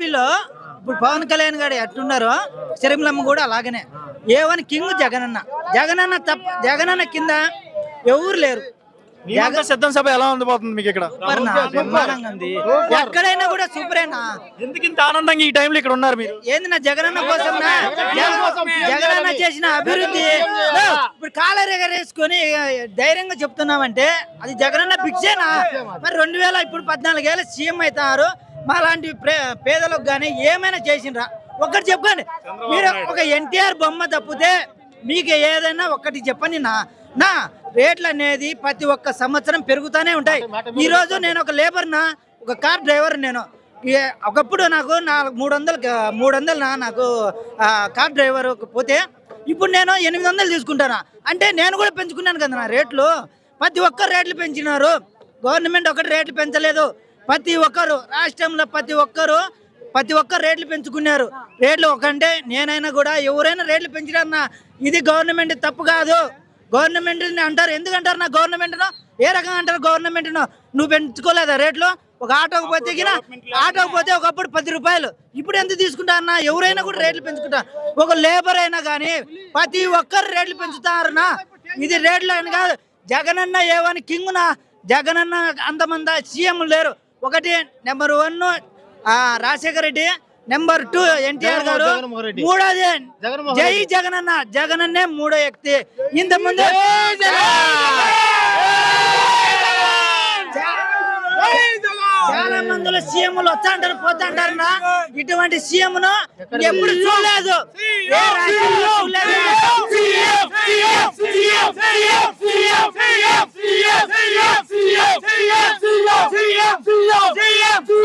ఏపీలో ఇప్పుడు పవన్ కళ్యాణ్ గారు ఎట్టున్నారో శర్మిలమ్మ కూడా అలాగనే. ఏవని కింగ్ జగనన్న తప్ప, జగనన్న కింద ఎవరు లేరు. సిద్ధం సభ ఎలా ఉండిపోతుంది మీకు ఇక్కడ? బ్రహ్మాండంగా ఉంది. ఎక్కడైనా కూడా సూపరేనా. ఎందుకు ఇంత ఆనందంగా ఈ టైంలో ఇక్కడ ఉన్నారు మీరు? ఏంది నా జగనన్న కోసం, జగనన్న చేసిన అభివృద్ధి. ఇప్పుడు కాలర్ ఎగరేసుకొని ధైర్యంగా చెప్తున్నామంటే అది జగనన్న భిక్షేనా? మరి 2014 ఏళ్ళ సీఎం అవుతున్నారు. మా లాంటి పేదలకు కానీ ఏమైనా చేసిండ్రా? ఒక్కటి చెప్పండి. మీరు ఒక ఎన్టీఆర్ బొమ్మ తప్పితే మీకు ఏదైనా ఒక్కటి చెప్పండి. నా రేట్లు అనేది ప్రతి ఒక్క సంవత్సరం పెరుగుతూనే ఉంటాయి. ఈ రోజు నేను ఒక లేబర్ ఒక కార్ డ్రైవర్. నేను ఒకప్పుడు నాకు 300 నాకు కార్ డ్రైవర్ పోతే ఇప్పుడు నేను 800 తీసుకుంటాను. అంటే నేను కూడా పెంచుకున్నాను కదా నా రేట్లు. ప్రతి ఒక్కరు రేట్లు పెంచినారు. గవర్నమెంట్ ఒకటి రేట్లు పెంచలేదు. ప్రతి ఒక్కరు రాష్ట్రంలో ప్రతి ఒక్కరు రేట్లు పెంచుకున్నారు. రేట్లు ఒకంటే నేనైనా కూడా ఎవరైనా రేట్లు పెంచినా ఇది గవర్నమెంట్ తప్పు కాదు. గవర్నమెంట్ అంటారు. ఎందుకంటారు నా గవర్నమెంట్? ఏ రకంగా అంటారు గవర్నమెంట్? నువ్వు పెంచుకోలేదా రేట్లు? ఒక ఆటోకి పోతే ఒకప్పుడు 10 రూపాయలు, ఇప్పుడు ఎంత తీసుకుంటా అన్న? ఎవరైనా కూడా రేట్లు పెంచుకుంటారు. ఒక లేబర్ అయినా కానీ ప్రతి ఒక్కరు రేట్లు పెంచుతారన్నా. ఇది రేట్లు అని కాదు. జగనన్న ఏవని కింగ్ జగనన్న అంతమంది సీఎం లేరు. ఒకటి నెంబర్ 1 రాజశేఖర రెడ్డి, నెంబర్ 2 ఎన్టీఆర్ గారు, మూడోది జై జగనన్న. జగనన్నే మూడో వ్యక్తి. ఇంతకుముందు చాలా మందిలో సీఎంలు వస్తా అంటారు, పోతా అంటారు. ఇటువంటి సీఎం ఎప్పుడు చూడలేదు. ఏ రాష్ట్రంలో చూడలేదు.